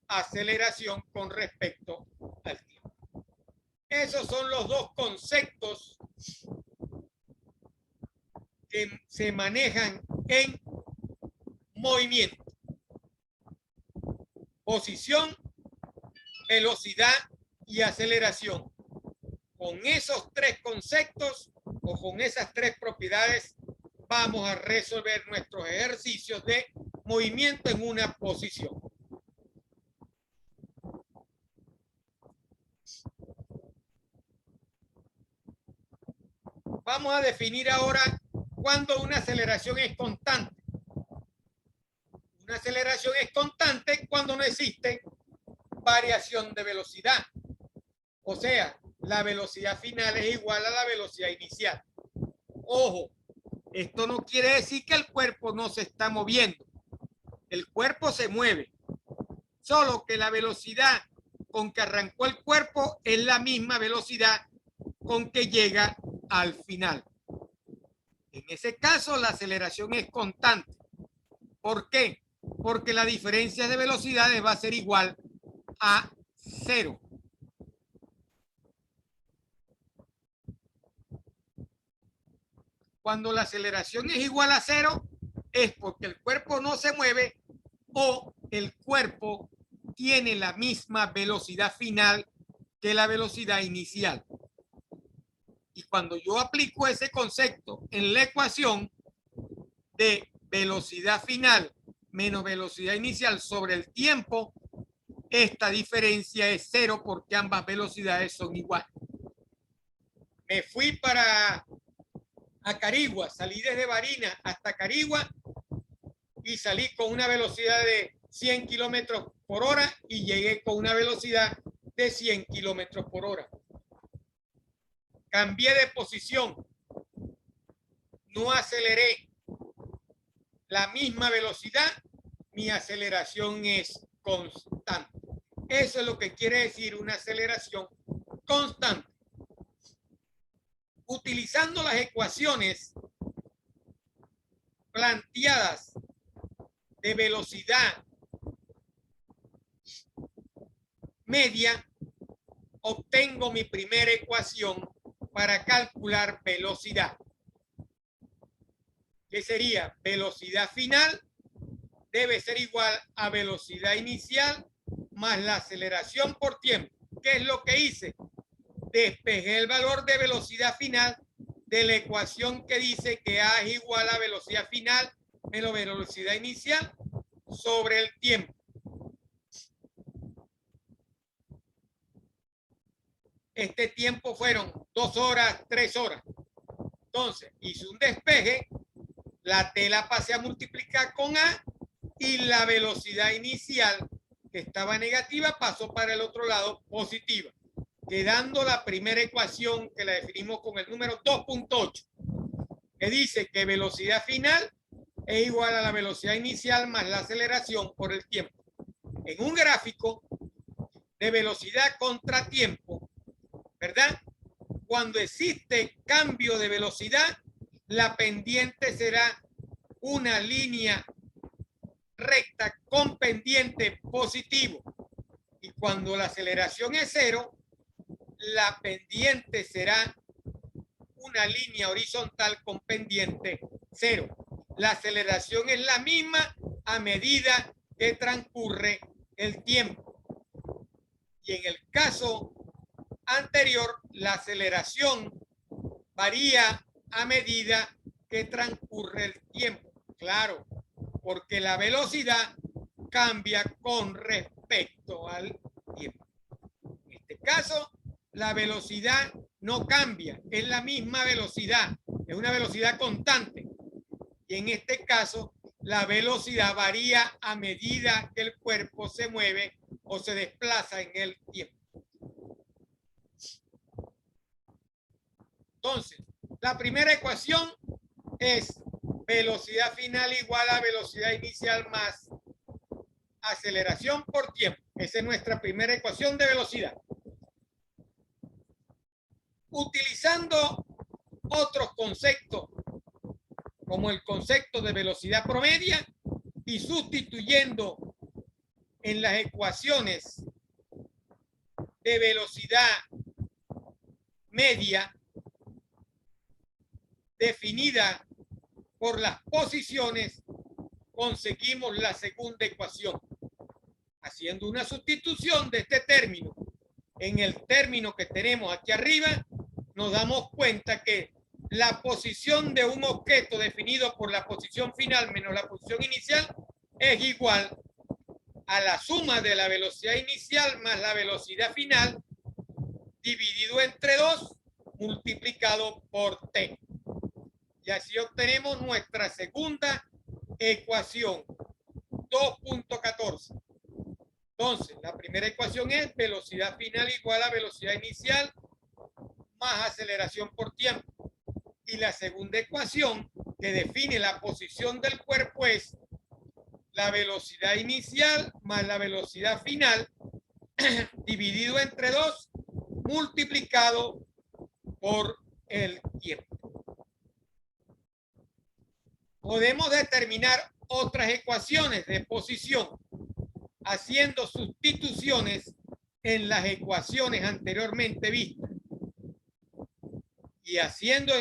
aceleración con respecto al tiempo. Esos son los dos conceptos que se manejan en movimiento: posición, velocidad y aceleración. Con esos tres conceptos o con esas tres propiedades vamos a resolver nuestros ejercicios de movimiento en una posición. Vamos a definir ahora cuándo una aceleración es constante. Una aceleración es constante cuando no existe variación de velocidad. O sea, la velocidad final es igual a la velocidad inicial. Ojo, esto no quiere decir que el cuerpo no se está moviendo. El cuerpo se mueve. Solo que la velocidad con que arrancó el cuerpo es la misma velocidad con que llega al final. En ese caso, la aceleración es constante. ¿Por qué? Porque la diferencia de velocidades va a ser igual a cero. Cuando la aceleración es igual a cero, es porque el cuerpo no se mueve o el cuerpo tiene la misma velocidad final que la velocidad inicial. Y cuando yo aplico ese concepto en la ecuación de velocidad final menos velocidad inicial sobre el tiempo, esta diferencia es cero porque ambas velocidades son iguales. Me fui para Acarigua, salí desde Barinas hasta Acarigua y salí con una velocidad de 100 kilómetros por hora y llegué con una velocidad de 100 kilómetros por hora. Cambié de posición, no aceleré la misma velocidad, mi aceleración es constante. Eso es lo que quiere decir una aceleración constante. Utilizando las ecuaciones planteadas de velocidad media, obtengo mi primera ecuación para calcular velocidad, que sería velocidad final debe ser igual a velocidad inicial más la aceleración por tiempo. ¿Qué es lo que hice? Despejé el valor de velocidad final de la ecuación que dice que A es igual a velocidad final menos velocidad inicial sobre el tiempo. Este tiempo fueron 2 horas, 3 horas. Entonces, hice un despeje, la T la pasé a multiplicar con A y la velocidad inicial, que estaba negativa, pasó para el otro lado positiva, quedando la primera ecuación que la definimos con el número 2.8, que dice que velocidad final es igual a la velocidad inicial más la aceleración por el tiempo. En un gráfico de velocidad contra tiempo, ¿verdad? Cuando existe cambio de velocidad, la pendiente será una línea recta con pendiente positivo. Y cuando la aceleración es cero, la pendiente será una línea horizontal con pendiente cero. La aceleración es la misma a medida que transcurre el tiempo. Y en el caso anterior, la aceleración varía a medida que transcurre el tiempo. Claro, porque la velocidad cambia con respecto al tiempo. En este caso, la velocidad no cambia, es la misma velocidad, es una velocidad constante. Y en este caso, la velocidad varía a medida que el cuerpo se mueve o se desplaza en el tiempo. Entonces, la primera ecuación es velocidad final igual a velocidad inicial más aceleración por tiempo. Esa es nuestra primera ecuación de velocidad. Utilizando otros conceptos, como el concepto de velocidad promedia, y sustituyendo en las ecuaciones de velocidad media definida por las posiciones, conseguimos la segunda ecuación. Haciendo una sustitución de este término en el término que tenemos aquí arriba, nos damos cuenta que la posición de un objeto definido por la posición final menos la posición inicial es igual a la suma de la velocidad inicial más la velocidad final dividido entre 2 multiplicado por t. Y así obtenemos nuestra segunda ecuación, 2.14. Entonces, la primera ecuación es velocidad final igual a velocidad inicial más aceleración por tiempo. Y la segunda ecuación que define la posición del cuerpo es la velocidad inicial más la velocidad final dividido entre 2 multiplicado por el tiempo. Podemos determinar otras ecuaciones de posición haciendo sustituciones en las ecuaciones anteriormente vistas. Y haciendo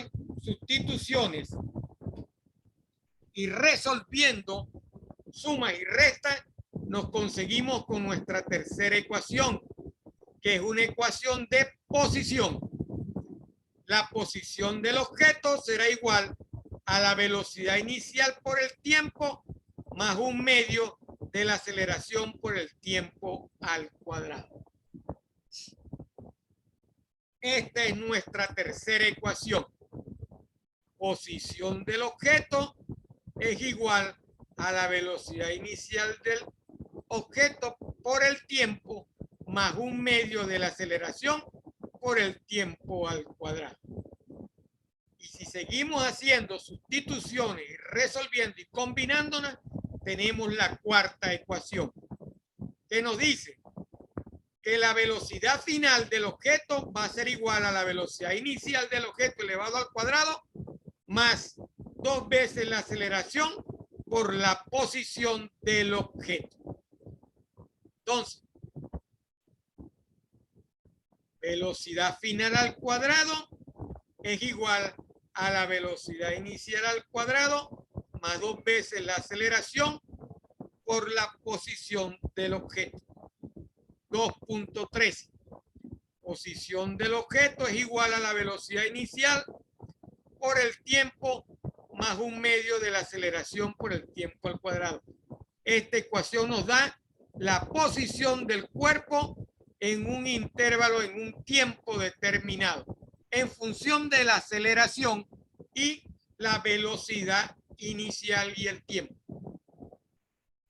sustituciones y resolviendo sumas y restas, nos conseguimos con nuestra tercera ecuación, que es una ecuación de posición. La posición del objeto será igual a la velocidad inicial por el tiempo más un medio de la aceleración por el tiempo al cuadrado. Esta es nuestra tercera ecuación. Posición del objeto es igual a la velocidad inicial del objeto por el tiempo más un medio de la aceleración por el tiempo al cuadrado. Y si seguimos haciendo sustituciones, resolviendo y combinándolas, tenemos la cuarta ecuación, que nos dice que la velocidad final del objeto va a ser igual a la velocidad inicial del objeto elevado al cuadrado más 2 veces la aceleración por la posición del objeto. Entonces, velocidad final al cuadrado es igual a la velocidad inicial al cuadrado más 2 veces la aceleración por la posición del objeto. 2.13. Posición del objeto es igual a la velocidad inicial por el tiempo más un medio de la aceleración por el tiempo al cuadrado. Esta ecuación nos da la posición del cuerpo en un intervalo, en un tiempo determinado, en función de la aceleración y la velocidad inicial y el tiempo.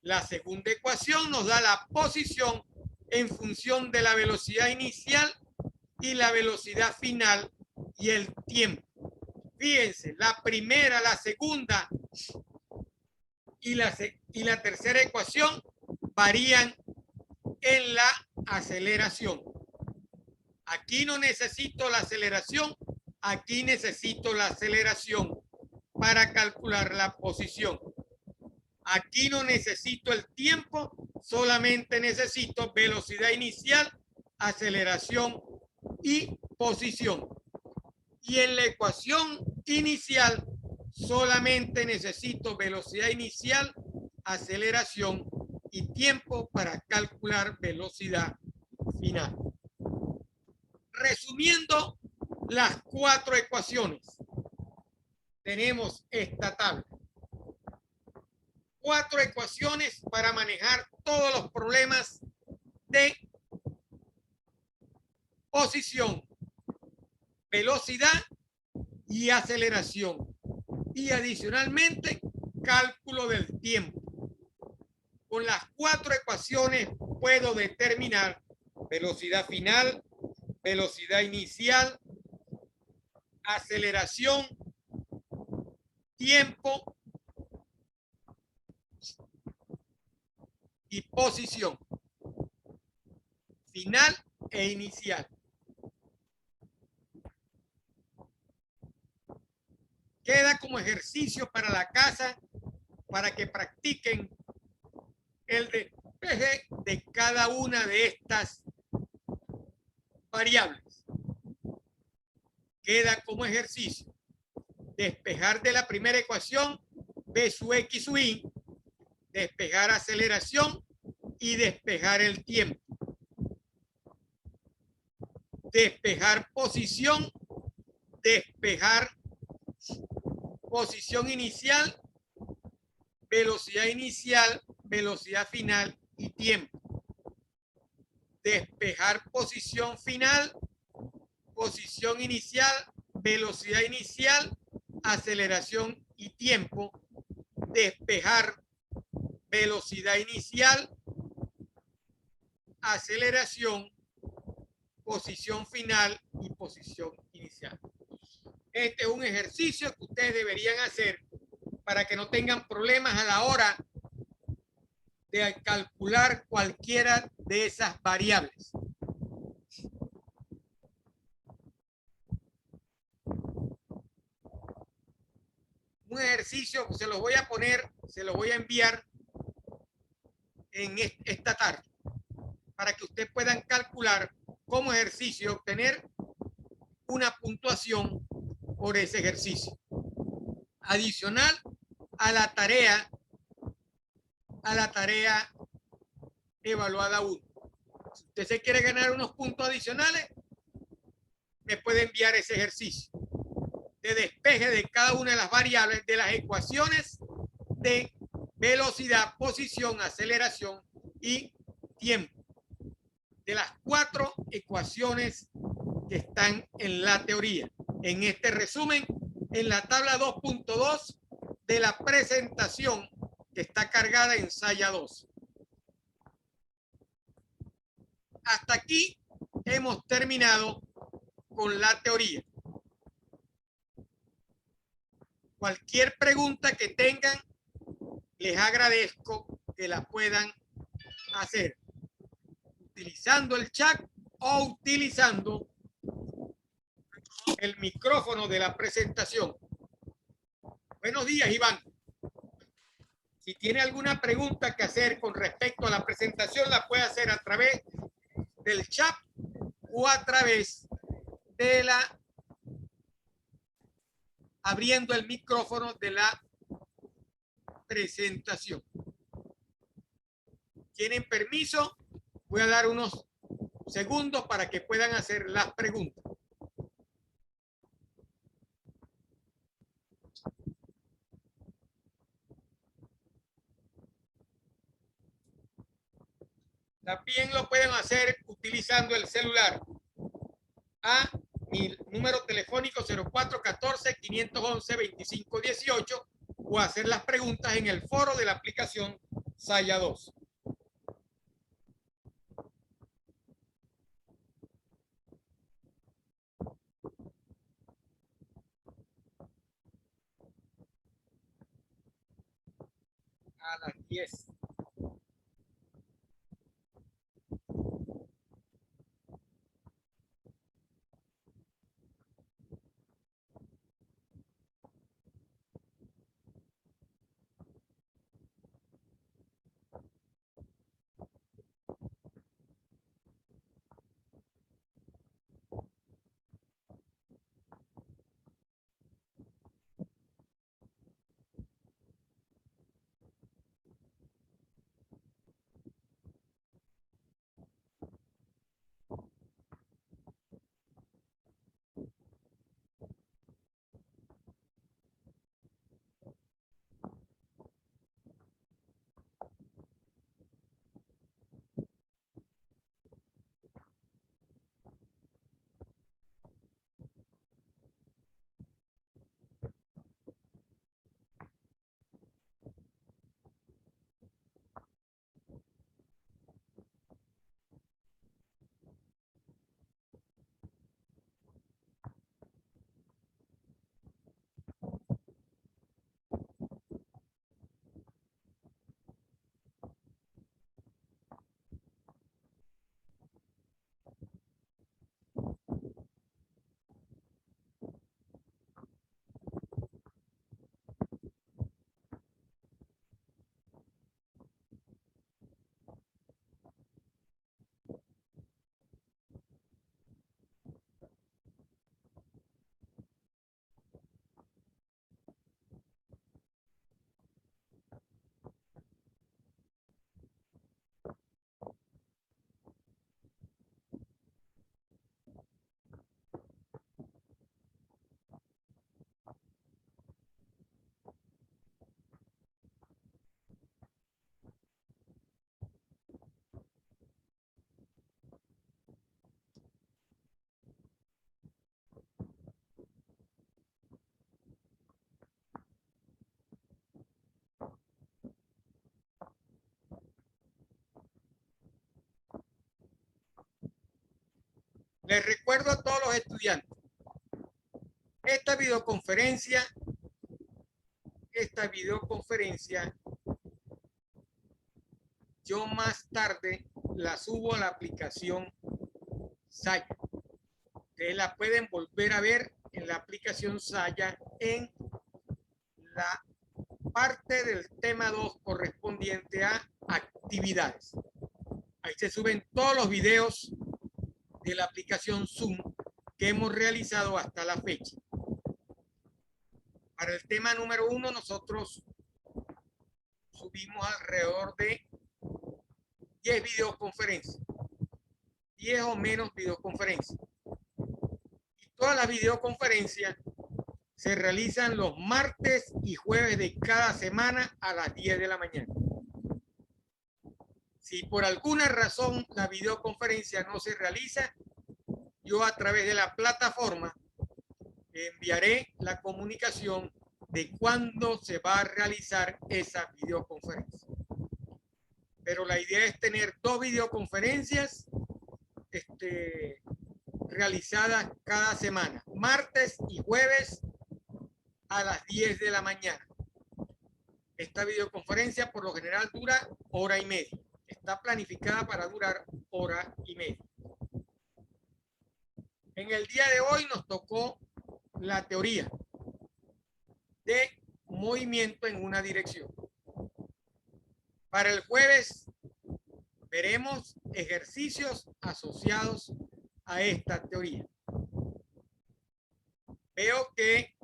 La segunda ecuación nos da la posición en función de la velocidad inicial y la velocidad final y el tiempo. Fíjense, la primera, la segunda y la tercera ecuación varían en la aceleración. Aquí no necesito la aceleración, aquí necesito la aceleración para calcular la posición. Aquí no necesito el tiempo, solamente necesito velocidad inicial, aceleración y posición. Y en la ecuación inicial solamente necesito velocidad inicial, aceleración y tiempo para calcular velocidad final. Resumiendo las 4 ecuaciones, tenemos esta tabla. 4 ecuaciones para manejar todos los problemas de posición, velocidad y aceleración. Y adicionalmente, cálculo del tiempo. Con las 4 ecuaciones puedo determinar velocidad final, velocidad inicial, aceleración, tiempo y posición final e inicial. Queda como ejercicio para la casa para que practiquen el despeje de cada una de estas variables. Queda como ejercicio despejar de la primera ecuación B sub X sub Y, despejar aceleración y despejar el tiempo. Despejar posición, despejar posición inicial, velocidad inicial, velocidad final y tiempo. Despejar posición final, posición inicial, velocidad inicial, aceleración y tiempo. Despejar velocidad inicial, aceleración, posición final y posición inicial. Este es un ejercicio que ustedes deberían hacer para que no tengan problemas a la hora de calcular cualquiera de esas variables. Un ejercicio que se los voy a poner, se los voy a enviar en esta tarde para que ustedes puedan calcular como ejercicio, obtener una puntuación por ese ejercicio. Adicional a la tarea evaluada 1. Si usted se quiere ganar unos puntos adicionales, me puede enviar ese ejercicio de despeje de cada una de las variables de las ecuaciones de velocidad, posición, aceleración y tiempo. De las 4 ecuaciones que están en la teoría. En este resumen, en la tabla 2.2 de la presentación que está cargada en Saya 2. Hasta aquí hemos terminado con la teoría. Cualquier pregunta que tengan, les agradezco que la puedan hacer utilizando el chat o utilizando el micrófono de la presentación. Buenos días, Iván. Si tiene alguna pregunta que hacer con respecto a la presentación, la puede hacer a través del chat o a través de la abriendo el micrófono de la presentación. ¿Tienen permiso? Voy a dar unos segundos para que puedan hacer las preguntas. También lo pueden hacer utilizando el celular a mi número telefónico 0414-511-2518 o hacer las preguntas en el foro de la aplicación Saya 2. A las 10. Les recuerdo a todos los estudiantes, esta videoconferencia yo más tarde la subo a la aplicación Saya. Ustedes la pueden volver a ver en la aplicación Saya en la parte del tema 2 correspondiente a actividades. Ahí se suben todos los videos de la aplicación Zoom que hemos realizado hasta la fecha. Para el tema número 1 nosotros subimos alrededor de 10 videoconferencias, 10 o menos videoconferencias. Y todas las videoconferencias se realizan los martes y jueves de cada semana a las 10 de la mañana. Si por alguna razón la videoconferencia no se realiza, yo a través de la plataforma enviaré la comunicación de cuándo se va a realizar esa videoconferencia. Pero la idea es tener 2 videoconferencias realizadas cada semana, martes y jueves a las 10 de la mañana. Esta videoconferencia por lo general dura 1 hora y media. Está planificada para durar 1 hora y media. En el día de hoy nos tocó la teoría de movimiento en una dirección. Para el jueves veremos ejercicios asociados a esta teoría. Veo que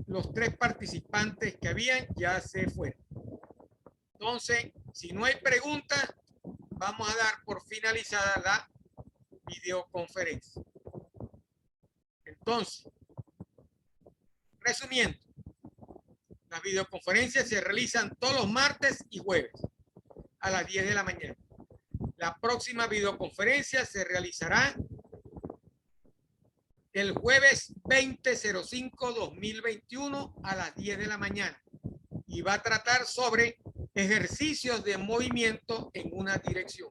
los 3 participantes que habían ya se fueron. Entonces, si no hay preguntas, vamos a dar por finalizada la videoconferencia. Entonces, resumiendo, las videoconferencias se realizan todos los martes y jueves a las 10 de la mañana. La próxima videoconferencia se realizará el jueves 20/05/2021 a las 10 de la mañana y va a tratar sobre ejercicios de movimiento en una dirección.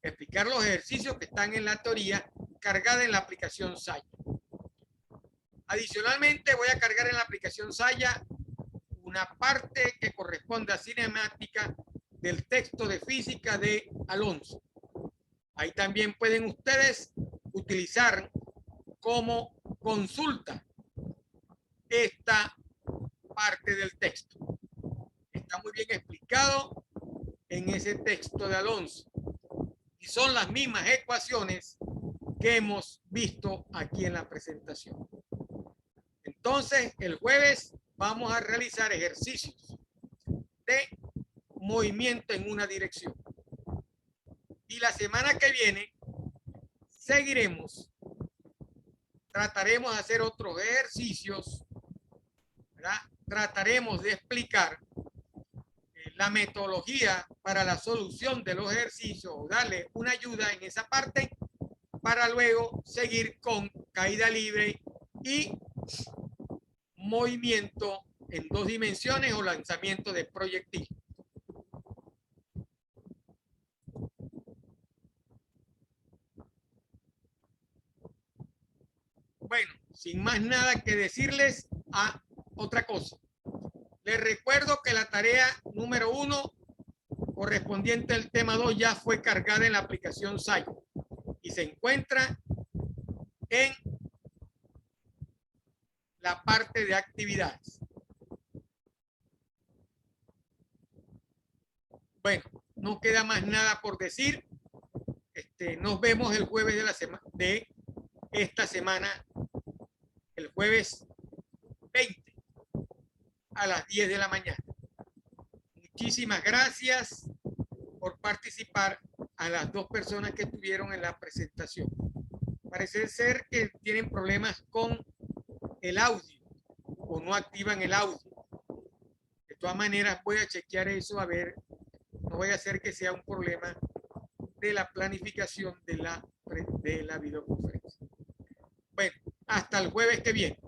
Explicar los ejercicios que están en la teoría cargada en la aplicación Saya. Adicionalmente, voy a cargar en la aplicación Saya una parte que corresponde a cinemática del texto de física de Alonso. Ahí también pueden ustedes utilizar como consulta esta parte del texto. Está muy bien explicado en ese texto de Alonso y son las mismas ecuaciones que hemos visto aquí en la presentación. Entonces, el jueves vamos a realizar ejercicios de movimiento en una dirección. Y la semana que viene trataremos de hacer otros ejercicios, ¿verdad? Trataremos de explicar la metodología para la solución de los ejercicios, o darle una ayuda en esa parte, para luego seguir con caída libre y movimiento en 2 dimensiones o lanzamiento de proyectil. Bueno, sin más nada que decirles, otra cosa. Les recuerdo que la tarea número 1 correspondiente al tema 2 ya fue cargada en la aplicación Saya y se encuentra en la parte de actividades. Bueno, no queda más nada por decir. Nos vemos el jueves de esta semana, el jueves 20 a las 10 de la mañana. Muchísimas gracias por participar a las 2 personas que estuvieron en la presentación. Parece ser que tienen problemas con el audio o no activan el audio. De todas maneras, voy a chequear eso a ver, no voy a hacer que sea un problema de la planificación de la videoconferencia. Bueno, hasta el jueves que viene.